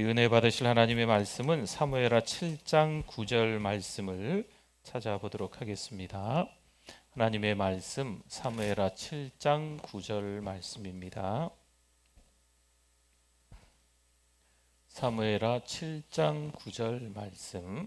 우리 은혜 받으실 하나님의 말씀은 사무엘하 7장 9절 말씀을 찾아보도록 하겠습니다. 하나님의 말씀 사무엘하 7장 9절 말씀입니다. 사무엘하 7장 9절 말씀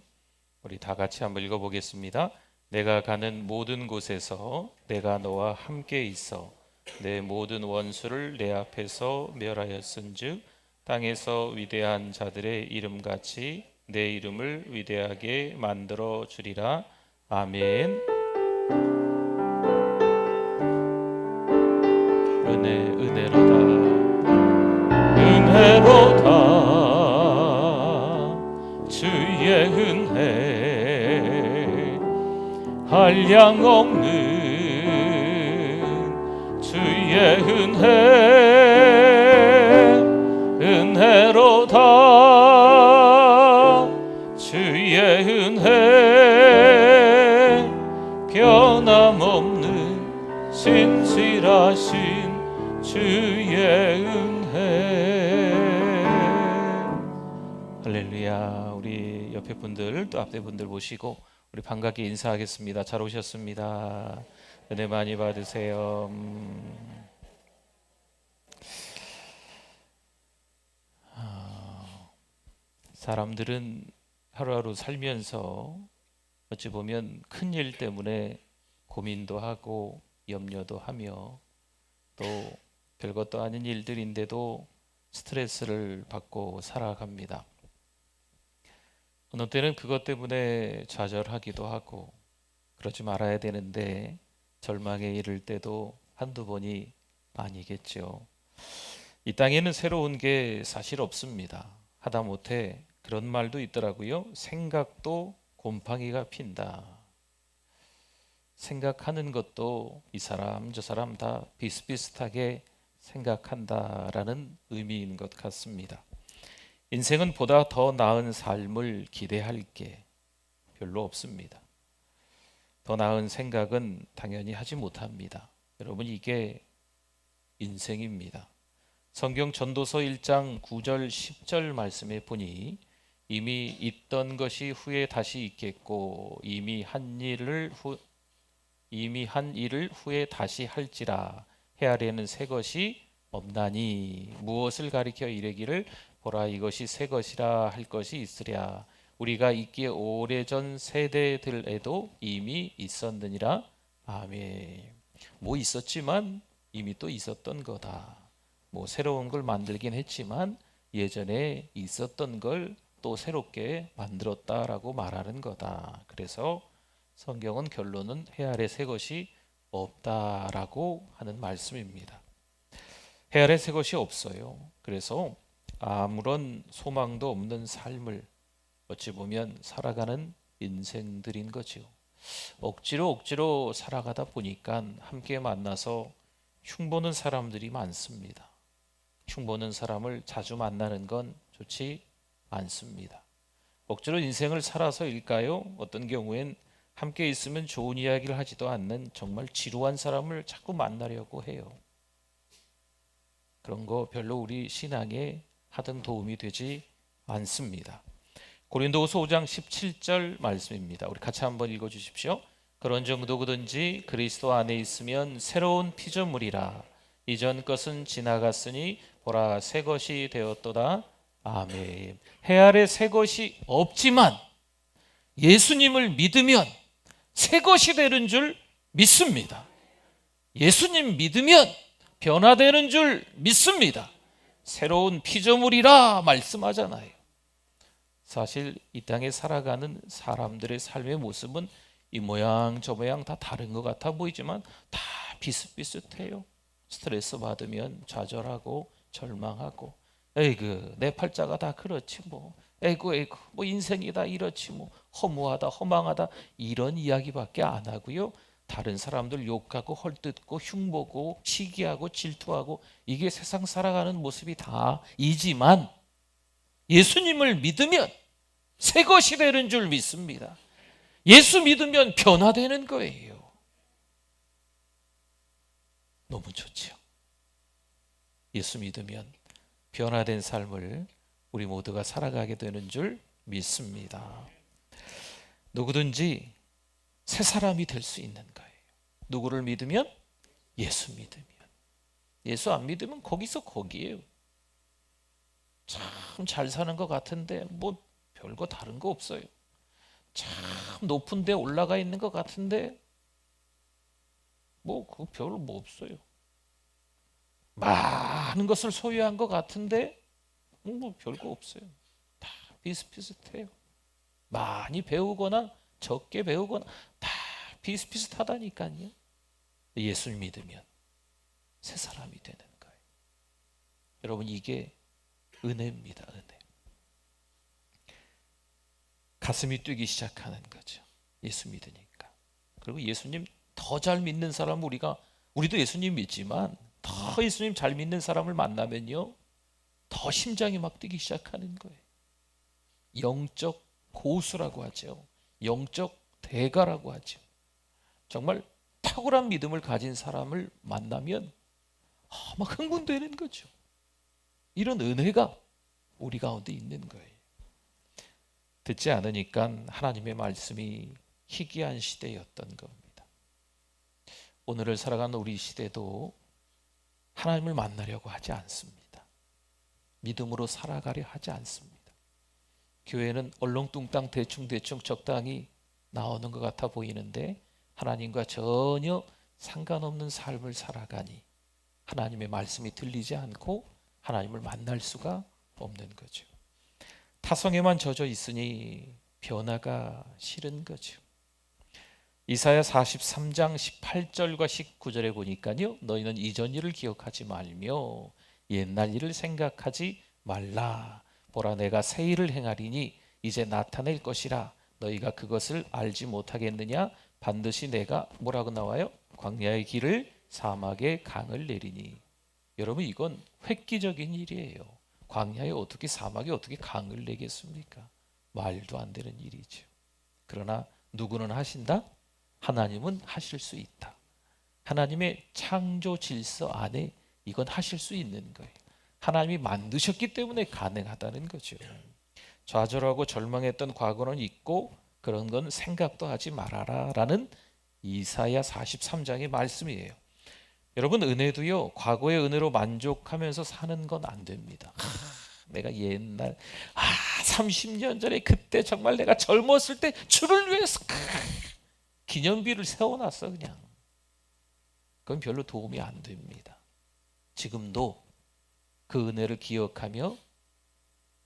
우리 다 같이 한번 읽어보겠습니다. 내가 가는 모든 곳에서 내가 너와 함께 있어 내 모든 원수를 내 앞에서 멸하였은즉 땅에서 위대한 자들의 이름같이 내 이름을 위대하게 만들어 주리라. 아멘. 은혜로다 주의 은혜 한량 없는 주의 은혜로다 주의 은혜 변함없는 신실하신 주의 은혜. 할렐루야. 우리 옆에 분들 또 앞에 분들 모시고 우리 반갑게 인사하겠습니다. 잘 오셨습니다. 은혜 많이 받으세요. 사람들은 하루하루 살면서 어찌 보면 큰 일 때문에 고민도 하고 염려도 하며 또 별것도 아닌 일들인데도 스트레스를 받고 살아갑니다. 어느 때는 그것 때문에 좌절하기도 하고 그러지 말아야 되는데 절망에 이를 때도 한두 번이 아니겠죠. 이 땅에는 새로운 게 사실 없습니다. 하다못해 그런 말도 있더라고요. 생각도 곰팡이가 핀다. 생각하는 것도 이 사람 저 사람 다 비슷비슷하게 생각한다라는 의미인 것 같습니다. 인생은 보다 더 나은 삶을 기대할 게 별로 없습니다. 더 나은 생각은 당연히 하지 못합니다. 여러분, 이게 인생입니다. 성경 전도서 1장 9절 10절 말씀에 보니 이미 있던 것이 후에 다시 있겠고 이미 한 일을 후에 다시 할지라 헤아려는 새 것이 없나니 무엇을 가리켜 이르기를 보라 이것이 새 것이라 할 것이 있으랴 우리가 있기에 오래전 세대들에도 이미 있었느니라. 아멘. 뭐 있었지만 이미 또 있었던 거다. 뭐 새로운 걸 만들긴 했지만 예전에 있었던 걸 또 새롭게 만들었다라고 말하는 거다. 그래서 성경은 결론은 해 아래 새 것이 없다라고 하는 말씀입니다. 해 아래 새 것이 없어요. 그래서 아무런 소망도 없는 삶을 어찌 보면 살아가는 인생들인 거죠. 억지로 살아가다 보니까 함께 만나서 흉보는 사람들이 많습니다. 흉보는 사람을 자주 만나는 건 좋지 않습니다. 억지로 인생을 살아서일까요? 어떤 경우엔 함께 있으면 좋은 이야기를 하지도 않는 정말 지루한 사람을 자꾸 만나려고 해요. 그런 거 별로 우리 신앙에 하등 도움이 되지 않습니다. 고린도후서 5장 17절 말씀입니다. 우리 같이 한번 읽어주십시오. 그런 정도든지 그리스도 안에 있으면 새로운 피조물이라 이전 것은 지나갔으니 보라 새 것이 되었도다. 아멘. 해 아래 새 것이 없지만 예수님을 믿으면 새 것이 되는 줄 믿습니다. 예수님 믿으면 변화되는 줄 믿습니다. 새로운 피조물이라 말씀하잖아요. 사실 이 땅에 살아가는 사람들의 삶의 모습은 이 모양 저 모양 다 다른 것 같아 보이지만 다 비슷비슷해요. 스트레스 받으면 좌절하고 절망하고 에이그 내 팔자가 다 그렇지 뭐 에이구 뭐 인생이 다 이렇지 뭐 허무하다 허망하다 이런 이야기밖에 안 하고요. 다른 사람들 욕하고 헐뜯고 흉보고 시기하고 질투하고 이게 세상 살아가는 모습이 다이지만 예수님을 믿으면 새 것이 되는 줄 믿습니다. 예수 믿으면 변화되는 거예요. 너무 좋죠. 예수 믿으면 변화된 삶을 우리 모두가 살아가게 되는 줄 믿습니다. 누구든지 새 사람이 될 수 있는 거예요. 누구를 믿으면? 예수 믿으면. 예수 안 믿으면 거기서 거기에요. 참 잘 사는 것 같은데 뭐 별거 다른 거 없어요. 참 높은 데 올라가 있는 것 같은데 뭐 그거 별로 뭐 없어요. 많은 것을 소유한 것 같은데 뭐 별거 없어요. 다 비슷비슷해요. 많이 배우거나 적게 배우거나 다 비슷비슷하다니까요. 예수를 믿으면 새 사람이 되는 거예요. 여러분, 이게 은혜입니다. 은혜. 가슴이 뛰기 시작하는 거죠. 예수 믿으니까. 그리고 예수님 더 잘 믿는 사람, 우리도 예수님 믿지만 더 예수님 잘 믿는 사람을 만나면요, 더 심장이 막 뛰기 시작하는 거예요. 영적 고수라고 하죠. 영적 대가라고 하죠. 정말 탁월한 믿음을 가진 사람을 만나면 막 흥분되는 거죠. 이런 은혜가 우리 가운데 있는 거예요. 듣지 않으니까 하나님의 말씀이 희귀한 시대였던 겁니다. 오늘을 살아가는 우리 시대도 하나님을 만나려고 하지 않습니다. 믿음으로 살아가려 하지 않습니다. 교회는 얼렁뚱땅 대충대충 적당히 나오는 것 같아 보이는데 하나님과 전혀 상관없는 삶을 살아가니 하나님의 말씀이 들리지 않고 하나님을 만날 수가 없는 거죠. 타성에만 젖어 있으니 변화가 싫은 거죠. 이사야 43장 18절과 19절에 보니까요, 너희는 이전 일을 기억하지 말며 옛날 일을 생각하지 말라. 보라, 내가 새 일을 행하리니 이제 나타낼 것이라. 너희가 그것을 알지 못하겠느냐? 반드시 내가 뭐라고 나와요? 광야의 길을 사막의 강을 내리니. 여러분, 이건 획기적인 일이에요. 광야에 어떻게, 사막에 어떻게 강을 내겠습니까? 말도 안 되는 일이죠. 그러나 누구는 하신다? 하나님은 하실 수 있다. 하나님의 창조 질서 안에 이건 하실 수 있는 거예요. 하나님이 만드셨기 때문에 가능하다는 거죠. 좌절하고 절망했던 과거는 있고 그런 건 생각도 하지 말아라 라는 이사야 43장의 말씀이에요. 여러분, 은혜도요, 과거의 은혜로 만족하면서 사는 건 안 됩니다. 내가 옛날 30년 전에 그때 정말 내가 젊었을 때 주를 위해서 기념비를 세워놨어. 그냥 그건 별로 도움이 안 됩니다. 지금도 그 은혜를 기억하며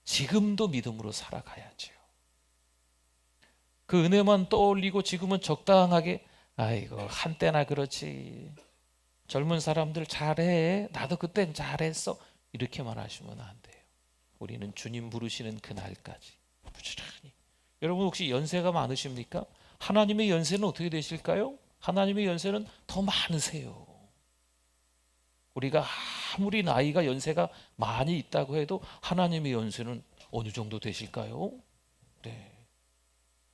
지금도 믿음으로 살아가야죠. 그 은혜만 떠올리고 지금은 적당하게 아이고 한때나 그렇지, 젊은 사람들 잘해, 나도 그땐 잘했어, 이렇게만 하시면 안 돼요. 우리는 주님 부르시는 그날까지 부지런히. 여러분, 혹시 연세가 많으십니까? 하나님의 연세는 어떻게 되실까요? 하나님의 연세는 더 많으세요. 우리가 아무리 나이가 연세가 많이 있다고 해도 하나님의 연세는 어느 정도 되실까요? 네,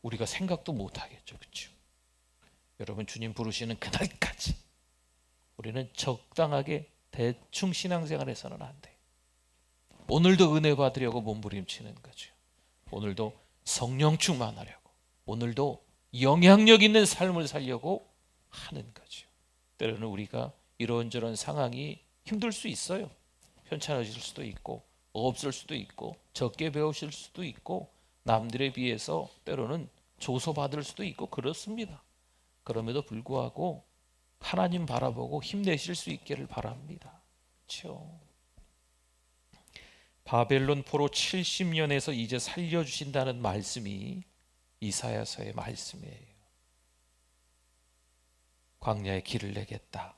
우리가 생각도 못하겠죠. 그렇죠? 여러분, 주님 부르시는 그날까지 우리는 적당하게 대충 신앙생활해서는 안 돼요. 오늘도 은혜 받으려고 몸부림치는 거죠. 오늘도 성령 충만하려고, 오늘도 영향력 있는 삶을 살려고 하는 거죠. 때로는 우리가 이런저런 상황이 힘들 수 있어요. 편찮으실 수도 있고 없을 수도 있고 적게 배우실 수도 있고 남들에 비해서 때로는 조소받을 수도 있고 그렇습니다. 그럼에도 불구하고 하나님 바라보고 힘내실 수 있기를 바랍니다. 그렇죠? 바벨론 포로 70년에서 이제 살려주신다는 말씀이 이사야서의 말씀이에요. 광야에 길을 내겠다,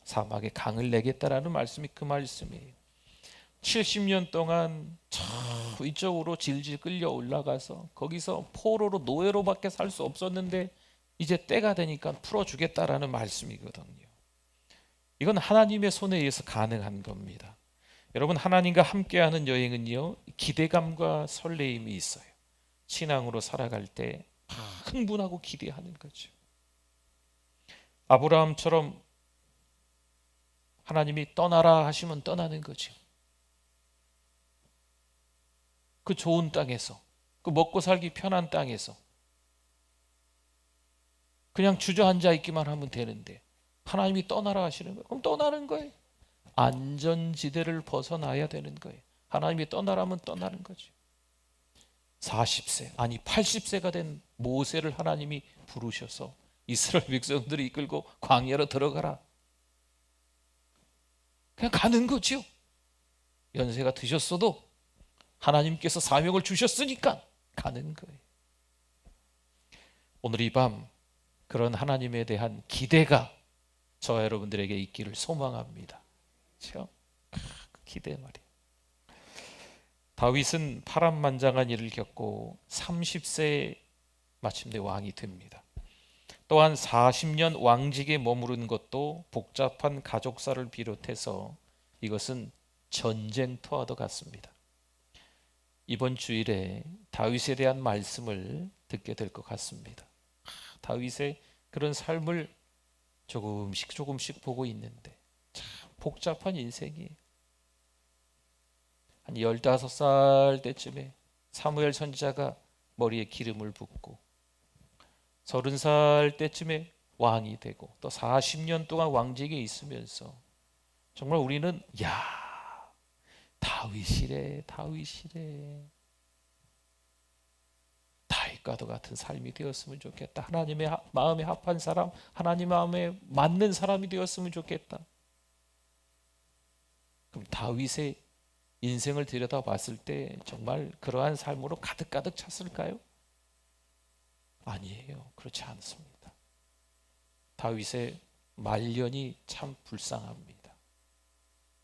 사막에 강을 내겠다라는 말씀이 그 말씀이에요. 70년 동안 저 위쪽으로 질질 끌려 올라가서 거기서 포로로, 노예로밖에 살 수 없었는데 이제 때가 되니까 풀어주겠다라는 말씀이거든요. 이건 하나님의 손에 의해서 가능한 겁니다. 여러분, 하나님과 함께하는 여행은요, 기대감과 설레임이 있어요. 신앙으로 살아갈 때 흥분하고 기대하는 거죠. 아브라함처럼 하나님이 떠나라 하시면 떠나는 거죠. 그 좋은 땅에서, 그 먹고 살기 편한 땅에서 그냥 주저앉아 있기만 하면 되는데 하나님이 떠나라 하시는 거예요. 그럼 떠나는 거예요. 안전지대를 벗어나야 되는 거예요. 하나님이 떠나라면 떠나는 거죠. 40세 아니 80세가 된 모세를 하나님이 부르셔서 이스라엘 백성들을 이끌고 광야로 들어가라. 그냥 가는 거죠. 연세가 드셨어도 하나님께서 사명을 주셨으니까 가는 거예요. 오늘 이 밤 그런 하나님에 대한 기대가 저와 여러분들에게 있기를 소망합니다. 그렇죠? 그 기대 말이에요. 다윗은 파란만장한 일을 겪고 30세에 마침내 왕이 됩니다. 또한 40년 왕직에 머무른 것도 복잡한 가족사를 비롯해서 이것은 전쟁터와도 같습니다. 이번 주일에 다윗에 대한 말씀을 듣게 될 것 같습니다. 다윗의 그런 삶을 조금씩 보고 있는데 참 복잡한 인생이에요. 한 15살 때쯤에 사무엘 선지자가 머리에 기름을 붓고 30살 때쯤에 왕이 되고 또 40년 동안 왕직에 있으면서 정말 우리는 다윗이래 다윗과도 같은 삶이 되었으면 좋겠다. 하나님의 마음에 합한 사람, 하나님 마음에 맞는 사람이 되었으면 좋겠다. 그럼 다윗의 인생을 들여다봤을 때 정말 그러한 삶으로 가득 찼을까요? 아니에요. 그렇지 않습니다. 다윗의 말년이 참 불쌍합니다.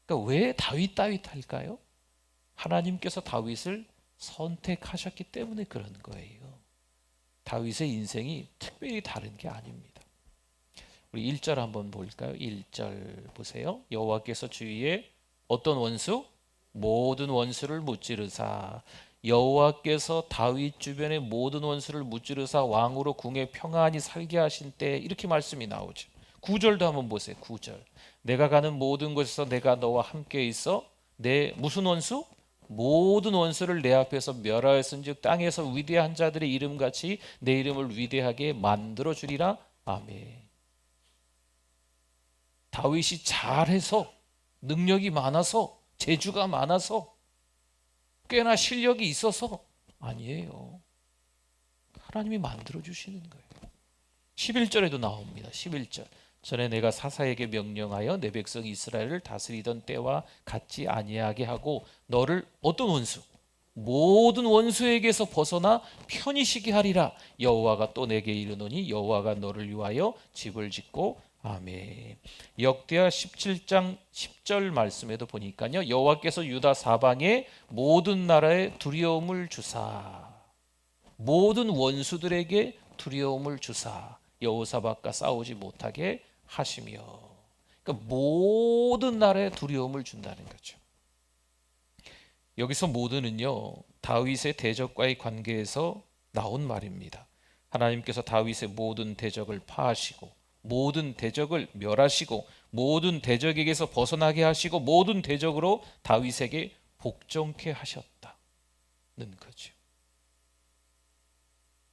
그러니까 왜 다윗 할까요? 하나님께서 다윗을 선택하셨기 때문에 그런 거예요. 다윗의 인생이 특별히 다른 게 아닙니다. 우리 1절 한번 볼까요? 1절 보세요. 여호와께서 주위에 어떤 원수? 모든 원수를 무찌르사. 여호와께서 다윗 주변의 모든 원수를 무찌르사 왕으로 궁에 평안히 살게 하신 때, 이렇게 말씀이 나오죠. 9절도 한번 보세요. 9절. 내가 가는 모든 곳에서 내가 너와 함께 있어 내 무슨 원수? 모든 원수를 내 앞에서 멸하였은즉 땅에서 위대한 자들의 이름같이 내 이름을 위대하게 만들어 주리라. 아멘. 다윗이 잘해서, 능력이 많아서, 재주가 많아서, 꽤나 실력이 있어서 아니에요. 하나님이 만들어 주시는 거예요. 11절에도 나옵니다. 11절. 전에 내가 사사에게 명령하여 내 백성 이스라엘을 다스리던 때와 같지 아니하게 하고 너를 어떤 원수? 모든 원수에게서 벗어나 편히 쉬게 하리라. 여호와가 또 내게 이르노니 여호와가 너를 위하여 집을 짓고. 아멘. 역대하 17장 10절 말씀에도 보니까요, 여호와께서 유다 사방에 모든 나라에 두려움을 주사, 모든 원수들에게 두려움을 주사 여호사밧과 싸우지 못하게 하시며, 그러니까 모든 나라에 두려움을 준다는 거죠. 여기서 모든은요, 다윗의 대적과의 관계에서 나온 말입니다. 하나님께서 다윗의 모든 대적을 파하시고 모든 대적을 멸하시고 모든 대적에게서 벗어나게 하시고 모든 대적으로 다윗에게 복종케 하셨다는 거죠.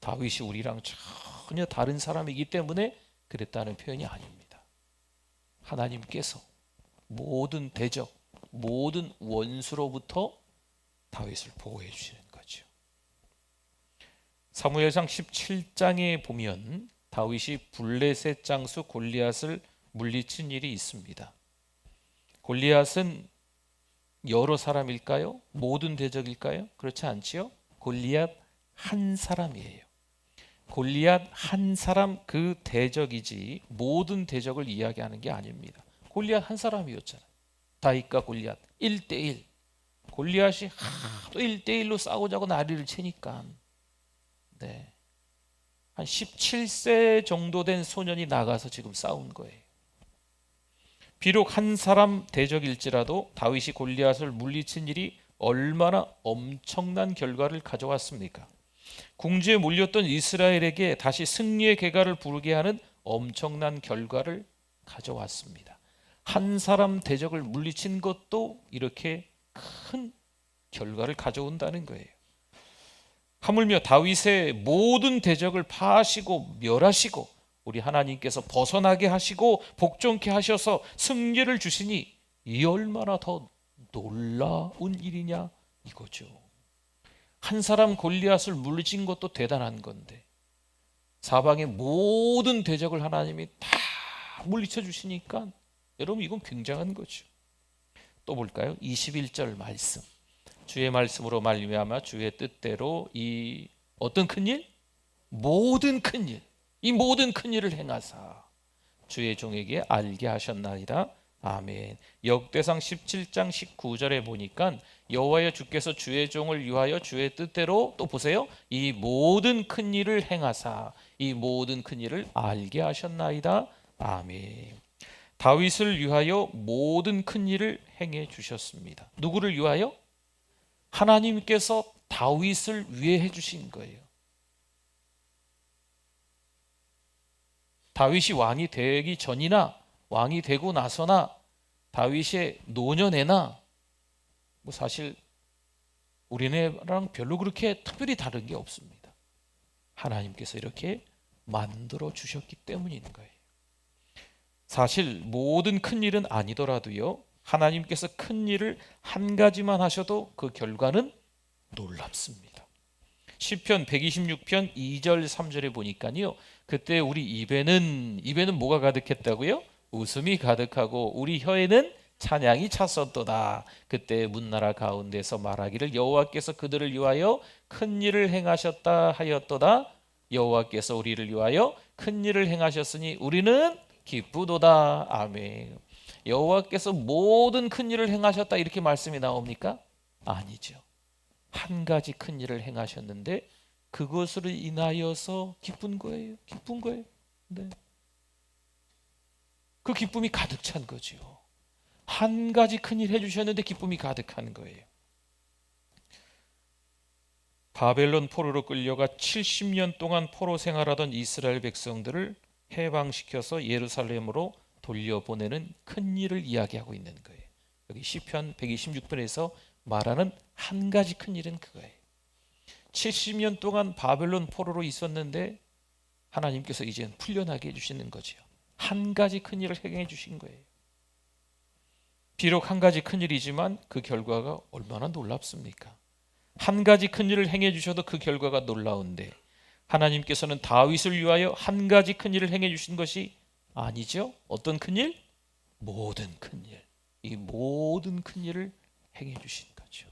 다윗이 우리랑 전혀 다른 사람이기 때문에 그랬다는 표현이 아닙니다. 하나님께서 모든 대적, 모든 원수로부터 다윗을 보호해 주시는 거죠. 사무엘상 17장에 보면 다윗이 블레셋 장수 골리앗을 물리친 일이 있습니다. 골리앗은 여러 사람일까요? 모든 대적일까요? 그렇지 않지요? 골리앗 한 사람이에요. 골리앗 한 사람, 그 대적이지 모든 대적을 이야기하는 게 아닙니다. 골리앗 한 사람이었잖아요. 다윗과 골리앗 1대1. 골리앗이 하도 1대1로 싸우자고 난리를 치니까 한 17세 정도 된 소년이 나가서 지금 싸운 거예요. 비록 한 사람 대적일지라도 다윗이 골리앗을 물리친 일이 얼마나 엄청난 결과를 가져왔습니까? 궁지에 몰렸던 이스라엘에게 다시 승리의 개가를 부르게 하는 엄청난 결과를 가져왔습니다. 한 사람 대적을 물리친 것도 이렇게 큰 결과를 가져온다는 거예요. 하물며 다윗의 모든 대적을 파하시고 멸하시고 우리 하나님께서 벗어나게 하시고 복종케 하셔서 승리를 주시니 이 얼마나 더 놀라운 일이냐 이거죠. 한 사람 골리앗을 물리친 것도 대단한 건데 사방의 모든 대적을 하나님이 다 물리쳐 주시니까 여러분 이건 굉장한 거죠. 또 볼까요? 21절 말씀. 주의 말씀으로 말미암아 주의 뜻대로 이 어떤 큰일? 모든 큰일. 이 모든 큰일을 행하사 주의 종에게 알게 하셨나이다. 아멘. 역대상 17장 19절에 보니까 여호와여 주께서 주의 종을 위하여 주의 뜻대로 또 보세요. 이 모든 큰일을 행하사 이 모든 큰일을 알게 하셨나이다. 아멘. 다윗을 위하여 모든 큰일을 행해 주셨습니다. 누구를 위하여? 하나님께서 다윗을 위해 주신 거예요. 다윗이 왕이 되기 전이나 왕이 되고 나서나 다윗의 노년에나 뭐 사실 우리네랑 별로 그렇게 특별히 다른 게 없습니다. 하나님께서 이렇게 만들어 주셨기 때문인 거예요. 사실 모든 큰일은 아니더라도요, 하나님께서 큰일을 한 가지만 하셔도 그 결과는 놀랍습니다. 시편 126편 2절 3절에 보니까요, 그때 우리 입에는 뭐가 가득했다고요? 웃음이 가득하고 우리 혀에는 찬양이 찼었도다. 그때 문나라 가운데서 말하기를 여호와께서 그들을 위하여 큰 일을 행하셨다 하였도다. 여호와께서 우리를 위하여 큰 일을 행하셨으니 우리는 기쁘도다. 아멘. 여호와께서 모든 큰 일을 행하셨다 이렇게 말씀이 나옵니까? 아니죠. 한 가지 큰 일을 행하셨는데 그것으로 인하여서 기쁜 거예요. 기쁜 거예요. 네. 그 기쁨이 가득 찬 거죠. 한 가지 큰일 해주셨는데 기쁨이 가득한 거예요. 바벨론 포로로 끌려가 70년 동안 포로 생활하던 이스라엘 백성들을 해방시켜서 예루살렘으로 돌려보내는 큰 일을 이야기하고 있는 거예요. 여기 시편 126편에서 말하는 한 가지 큰 일은 그거예요. 70년 동안 바벨론 포로로 있었는데 하나님께서 이제 풀려나게 해주시는 거죠. 한 가지 큰 일을 행해 주신 거예요. 비록 한 가지 큰 일이지만 그 결과가 얼마나 놀랍습니까? 한 가지 큰 일을 행해 주셔도 그 결과가 놀라운데 하나님께서는 다윗을 위하여 한 가지 큰 일을 행해 주신 것이 아니죠. 어떤 큰 일? 모든 큰 일. 이 모든 큰 일을 행해 주신 거죠.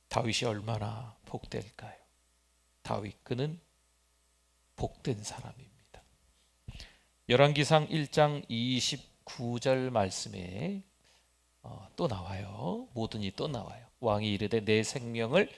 다윗이 얼마나 복될까요? 다윗 그는 복된 사람입니다. 열왕기상 1장 29절 말씀에 또 나와요. 모든이 또 나와요. 왕이 이르되 내 생명을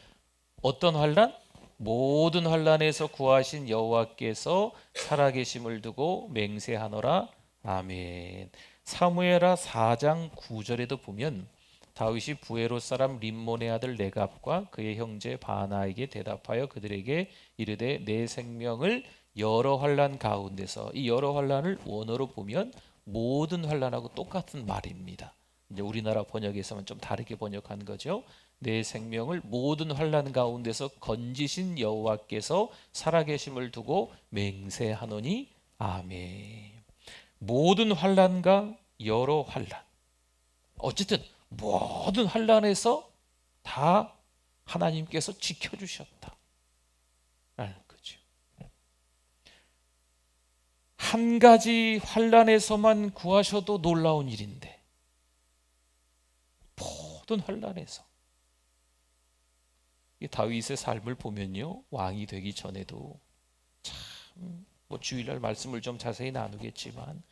어떤 환난? 모든 환난에서 구하신 여호와께서 살아계심을 두고 맹세하노라. 아멘. 사무엘하 4장 9절에도 보면 다윗이 부에롯 사람 림몬의 아들 레갑과 그의 형제 바나에게 대답하여 그들에게 이르되 내 생명을 여러 환난 가운데서, 이 여러 환난을 원어로 보면 모든 환난하고 똑같은 말입니다. 이제 우리나라 번역에서는 좀 다르게 번역한 거죠. 내 생명을 모든 환난 가운데서 건지신 여호와께서 살아계심을 두고 맹세하노니. 아멘. 모든 환난과 여러 환난, 어쨌든 모든 환난에서 다 하나님께서 지켜주셨다 라는 거죠. 한 가지 환난에서만 구하셔도 놀라운 일인데 모든 환난에서, 이 다윗의 삶을 보면요, 왕이 되기 전에도 참 주일날 말씀을 좀 자세히 나누겠지만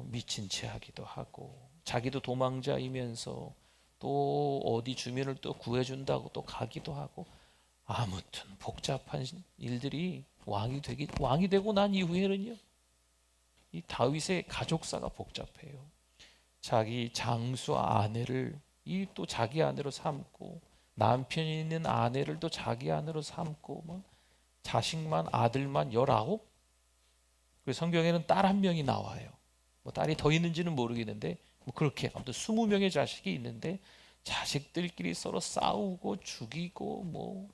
미친 채 하기도 하고 자기도 도망자이면서 또 어디 주민을 또 구해준다고 또 가기도 하고, 아무튼 복잡한 일들이 왕이 되고 난 이후에는요, 이 다윗의 가족사가 복잡해요. 자기 장수 아내를 또 자기 아내로 삼고 남편이 있는 아내를 또 자기 아내로 삼고 자식만 아들만 19. 성경에는 딸 한 명이 나와요. 딸이 더 있는지는 모르겠는데 그렇게 아무튼 20명의 자식이 있는데 자식들끼리 서로 싸우고 죽이고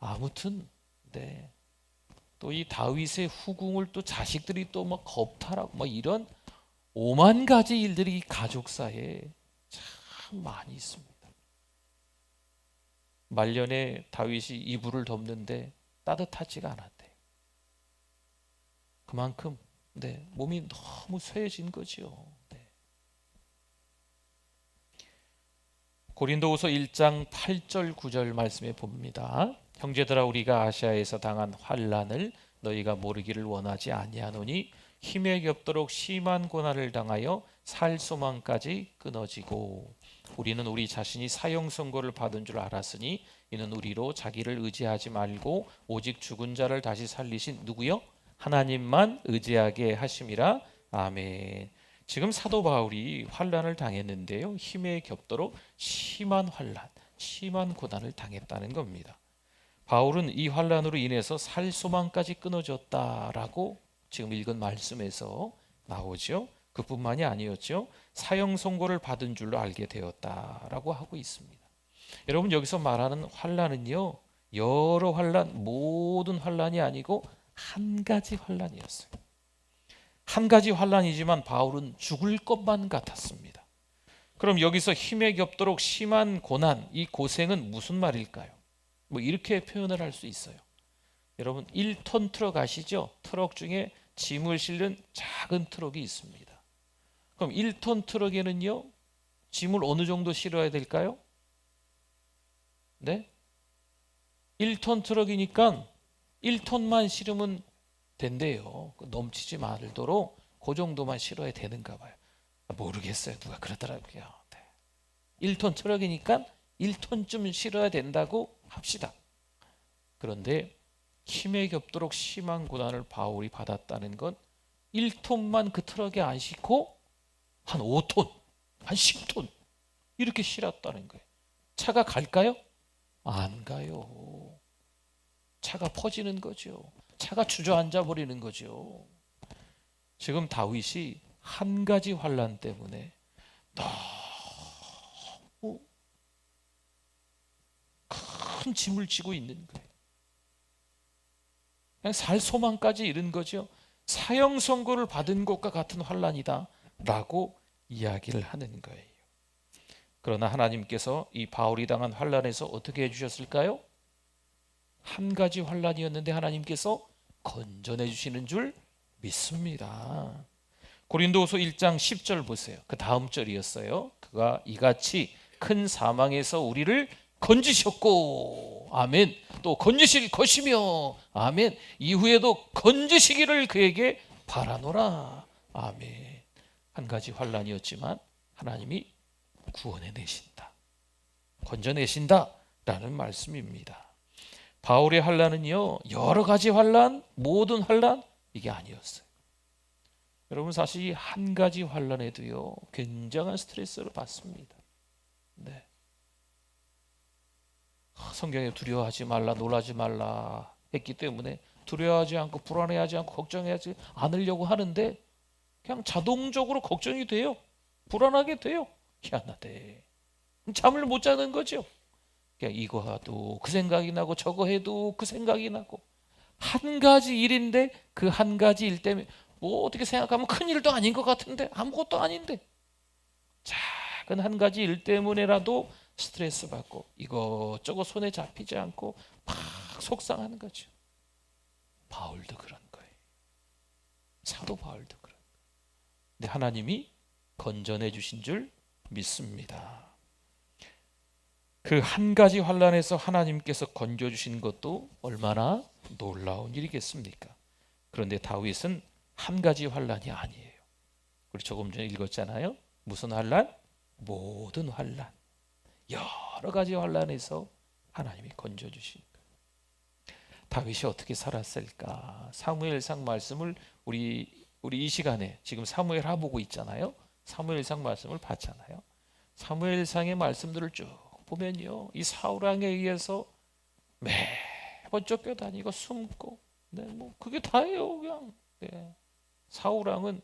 아무튼 네. 또 이 다윗의 후궁을 또 자식들이 또 막 겁탈하고 뭐 이런 오만 가지 일들이 이 가족사에 참 많이 있습니다. 말년에 다윗이 이불을 덮는데 따뜻하지가 않았대요. 그만큼 네, 몸이 너무 쇠해진 거죠. 네. 고린도후서 1장 8절 9절 말씀에 봅니다. 형제들아 우리가 아시아에서 당한 환난을 너희가 모르기를 원하지 아니하노니 힘에 겹도록 심한 고난을 당하여 살 소망까지 끊어지고 우리는 우리 자신이 사형 선고를 받은 줄 알았으니 이는 우리로 자기를 의지하지 말고 오직 죽은 자를 다시 살리신 누구요? 하나님만 의지하게 하심이라. 아멘. 지금 사도 바울이 환난을 당했는데요, 힘에 겹도록 심한 환난, 심한 고난을 당했다는 겁니다. 바울은 이 환난으로 인해서 살 소망까지 끊어졌다라고 지금 읽은 말씀에서 나오죠. 그뿐만이 아니었죠. 사형 선고를 받은 줄로 알게 되었다라고 하고 있습니다. 여러분, 여기서 말하는 환난은요, 여러 환난, 모든 환난이 아니고 한 가지 환난이었어요. 한 가지 환난이지만 바울은 죽을 것만 같았습니다. 그럼 여기서 힘에 겹도록 심한 고난, 이 고생은 무슨 말일까요? 뭐 이렇게 표현을 할 수 있어요. 여러분, 1톤 트럭 아시죠? 트럭 중에 짐을 실는 작은 트럭이 있습니다. 그럼 1톤 트럭에는요, 짐을 어느 정도 실어야 될까요? 네? 1톤 트럭이니까 1톤만 실으면 된대요. 넘치지 말도록 그 정도만 실어야 되는가 봐요. 모르겠어요. 누가 그러더라고요. 네. 1톤 트럭이니까 1톤쯤 실어야 된다고 합시다. 그런데 힘에 겹도록 심한 고난을 바울이 받았다는 건 1톤만 그 트럭에 안 싣고 한 5톤, 한 10톤 이렇게 실었다는 거예요. 차가 갈까요? 안 가요. 차가 퍼지는 거죠. 차가 주저앉아 버리는 거죠. 지금 다윗이 한 가지 환난 때문에 너무 큰 짐을 지고 있는 거예요. 그냥 살 소망까지 이른 거죠. 사형 선고를 받은 것과 같은 환난이다 라고 이야기를 하는 거예요. 그러나 하나님께서 이 바울이 당한 환난에서 어떻게 해주셨을까요? 한 가지 환난이었는데 하나님께서 건져내 주시는 줄 믿습니다. 고린도후서 1장 10절 보세요. 그 다음 절이었어요. 그가 이같이 큰 사망에서 우리를 건지셨고, 아멘. 또 건지실 것이며, 아멘. 이후에도 건지시기를 그에게 바라노라, 아멘. 한 가지 환난이었지만 하나님이 구원해 내신다, 건져내신다 라는 말씀입니다. 바울의 환난은요, 여러 가지 환난, 모든 환난 이게 아니었어요. 여러분, 사실 이 한 가지 환난에도요 굉장한 스트레스를 받습니다. 네. 성경에 두려워하지 말라, 놀라지 말라 했기 때문에 두려워하지 않고 불안해하지 않고 걱정하지 않으려고 하는데 그냥 자동적으로 걱정이 돼요. 불안하게 돼요. 희한하대. 잠을 못 자는 거죠. 이거 해도 그 생각이 나고 저거 해도 그 생각이 나고, 한 가지 일인데 그 한 가지 일 때문에 뭐 어떻게 생각하면 큰 일도 아닌 것 같은데, 아무것도 아닌데 작은 한 가지 일 때문에라도 스트레스 받고 이것저것 손에 잡히지 않고 막 속상하는 거죠. 바울도 그런 거예요. 사도 바울도 그런 거예요. 근데 하나님이 건져내 주신 줄 믿습니다. 그 한 가지 환난에서 하나님께서 건져주신 것도 얼마나 놀라운 일이겠습니까? 그런데 다윗은 한 가지 환난이 아니에요. 우리 조금 전에 읽었잖아요. 무슨 환난? 모든 환난, 여러 가지 환난에서 하나님이 건져주신 거예요. 다윗이 어떻게 살았을까? 사무엘상 말씀을 우리 이 시간에 지금 사무엘하 보고 있잖아요. 사무엘상 말씀을 봤잖아요. 사무엘상의 말씀들을 쭉 보면요, 이 사울 왕에 의해서 매번 쫓겨다니고 숨고, 네, 뭐 그게 다예요. 그냥 네. 사울 왕은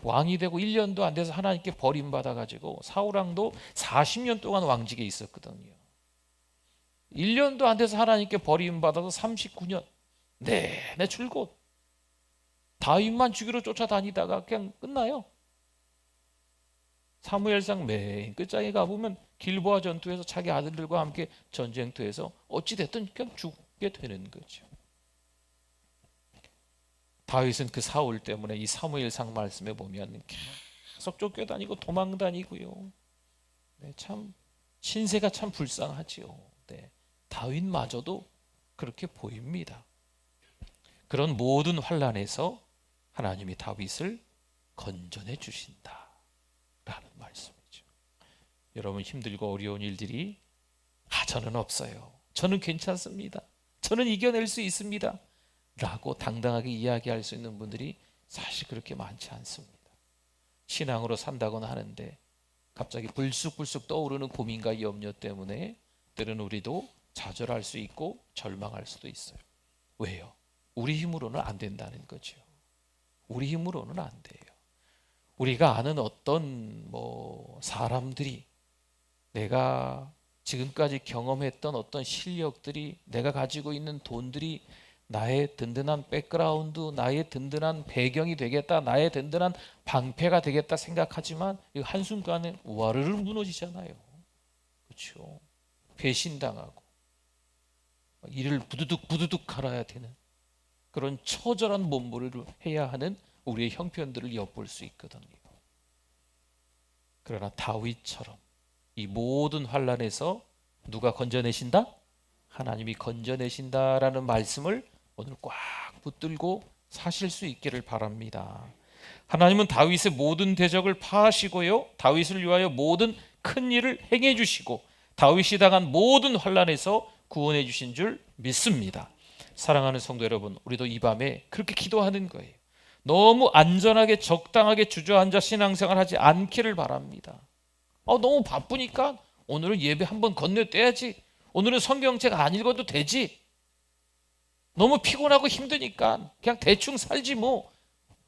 왕이 되고 1년도 안 돼서 하나님께 버림받아 가지고 사울 왕도 40년 동안 왕직에 있었거든요. 1년도 안 돼서 하나님께 버림받아서 39년 내내 줄곧 다윗만 죽이러 쫓아다니다가 그냥 끝나요. 사무엘상 맨 끝장에 가보면 길보아 전투에서 자기 아들들과 함께 전쟁터에서 어찌됐든 그냥 죽게 되는 거죠. 다윗은 그 사울 때문에 이 사무엘상 말씀에 보면 계속 쫓겨다니고 도망다니고요. 네, 참 신세가 참 불쌍하지요. 네, 다윗마저도 그렇게 보입니다. 그런 모든 환난에서 하나님이 다윗을 건져내 주신다라는 말씀이죠. 여러분 힘들고 어려운 일들이 저는 없어요, 저는 괜찮습니다, 저는 이겨낼 수 있습니다 라고 당당하게 이야기할 수 있는 분들이 사실 그렇게 많지 않습니다. 신앙으로 산다고는 하는데 갑자기 불쑥불쑥 떠오르는 고민과 염려 때문에 때로는 우리도 좌절할 수 있고 절망할 수도 있어요. 왜요? 우리 힘으로는 안 된다는 거죠. 우리 힘으로는 안 돼요. 우리가 아는 어떤 사람들이, 내가 지금까지 경험했던 어떤 실력들이, 내가 가지고 있는 돈들이 나의 든든한 백그라운드, 나의 든든한 배경이 되겠다, 나의 든든한 방패가 되겠다 생각하지만 한순간에 와르르 무너지잖아요. 그렇죠? 배신당하고 이를 부두둑 갈아야 되는 그런 처절한 몸부림을 해야 하는 우리의 형편들을 엿볼 수 있거든요. 그러나 다윗처럼 이 모든 환난에서 누가 건져내신다? 하나님이 건져내신다라는 말씀을 오늘 꽉 붙들고 사실 수 있기를 바랍니다. 하나님은 다윗의 모든 대적을 파하시고요, 다윗을 위하여 모든 큰 일을 행해 주시고 다윗이 당한 모든 환난에서 구원해 주신 줄 믿습니다. 사랑하는 성도 여러분, 우리도 이 밤에 그렇게 기도하는 거예요. 너무 안전하게 적당하게 주저앉아 신앙생활 하지 않기를 바랍니다. 너무 바쁘니까 오늘은 예배 한번 건네떼야지, 오늘은 성경책 안 읽어도 되지, 너무 피곤하고 힘드니까 그냥 대충 살지 뭐.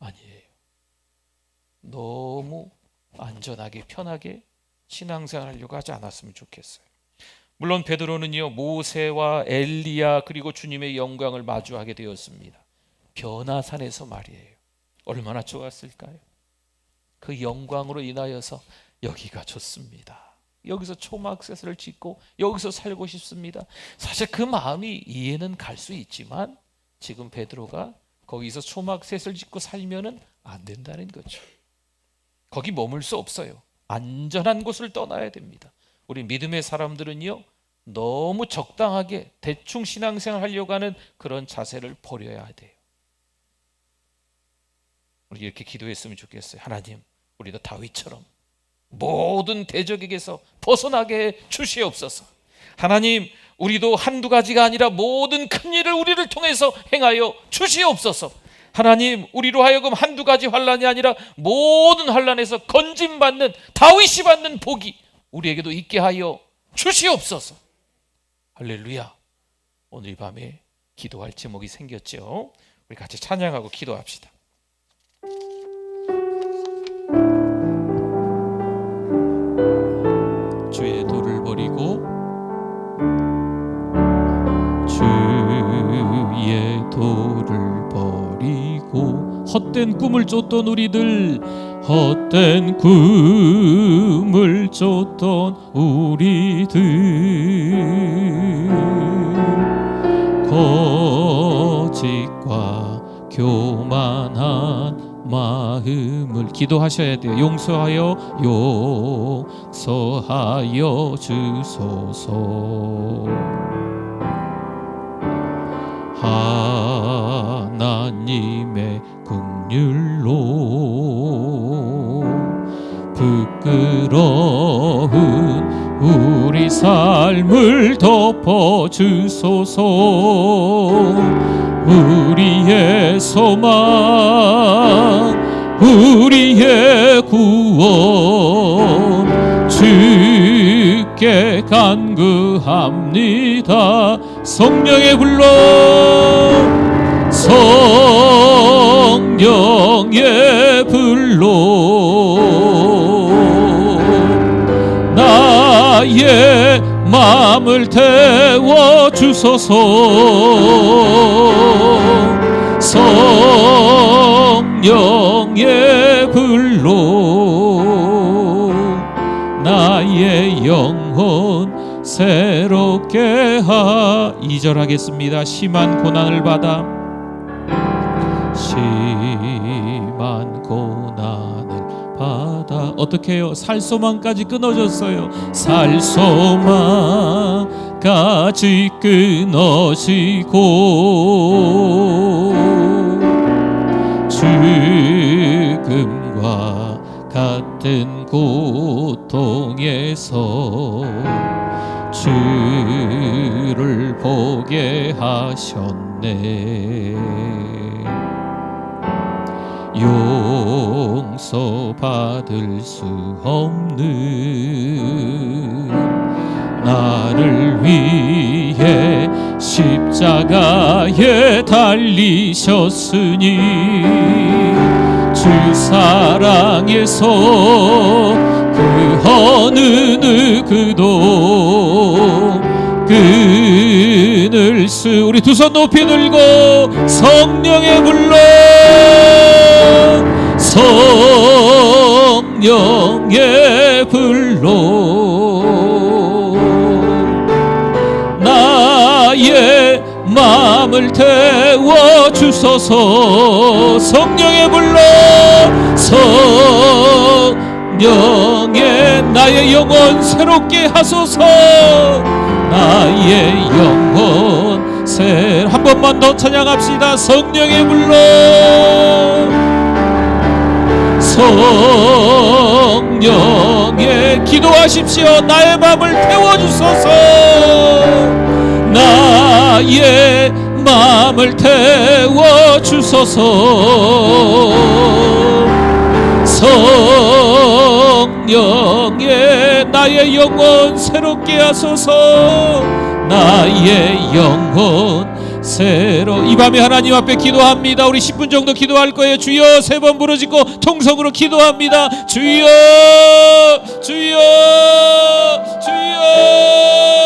아니에요. 너무 안전하게 편하게 신앙생활 하려고 하지 않았으면 좋겠어요. 물론 베드로는요, 모세와 엘리야 그리고 주님의 영광을 마주하게 되었습니다. 변화산에서 말이에요. 얼마나 좋았을까요? 그 영광으로 인하여서 여기가 좋습니다, 여기서 초막새를 짓고 여기서 살고 싶습니다. 사실 그 마음이 이해는 갈 수 있지만 지금 베드로가 거기서 초막새를 짓고 살면은 안 된다는 거죠. 거기 머물 수 없어요. 안전한 곳을 떠나야 됩니다. 우리 믿음의 사람들은요, 너무 적당하게 대충 신앙생활 하려고 하는 그런 자세를 버려야 돼요. 우리 이렇게 기도했으면 좋겠어요. 하나님, 우리도 다윗처럼 모든 대적에게서 벗어나게 해 주시옵소서. 하나님, 우리도 한두 가지가 아니라 모든 큰 일을 우리를 통해서 행하여 주시옵소서. 하나님, 우리로 하여금 한두 가지 환난이 아니라 모든 환난에서 건짐받는, 다윗이 받는 복이 우리에게도 있게 하여 주시옵소서. 할렐루야. 오늘 이 밤에 기도할 제목이 생겼죠. 우리 같이 찬양하고 기도합시다. 주의 도를 버리고 주의 도를 버리고 헛된 꿈을 쫓던 우리들, 헛된 꿈을 쫓던 우리들, 거짓과 교만한 마음을 기도하셔야 돼요. 용서하여 주소서. 하나님의 긍휼로 부끄러운 우리 삶을 덮어주소서. 우리의 소망, 우리의 구원 주께 간구합니다. 성령의 불러, 성령의 불로 나의 마음을 태워 주소서. 성령의 불로 나의 영혼 새롭게 하. 2절 하겠습니다. 심한 고난을 받아 심한 고난을 받아 어떻게 해요? 살소망까지 끊어졌어요. 살소망까지 끊어지고 죽음과 같은 고통에서 주를 보게 하셨네. 용서받을 수 없는 나를 위해 십자가에 달리셨으니 주 사랑에서 그 어느 누구도 끊을 수. 우리 두 손 높이 들고 성령의 불로 성령의 불로 나의 마음을 태워 주소서. 성령의 불로 성령의 나의 영혼 새롭게 하소서. 나의 영혼 한 번만 더 찬양합시다. 성령의 불로 성령의 기도하십시오. 나의 마음을 태워주소서. 나의 마음을 태워주소서. 성령의 나의 영혼 새롭게 하소서. 나의 영혼 새로. 이 밤에 하나님 앞에 기도합니다. 우리 10분 정도 기도할 거예요. 주여 3번 부르짖고 통성으로 기도합니다. 주여 주여 주여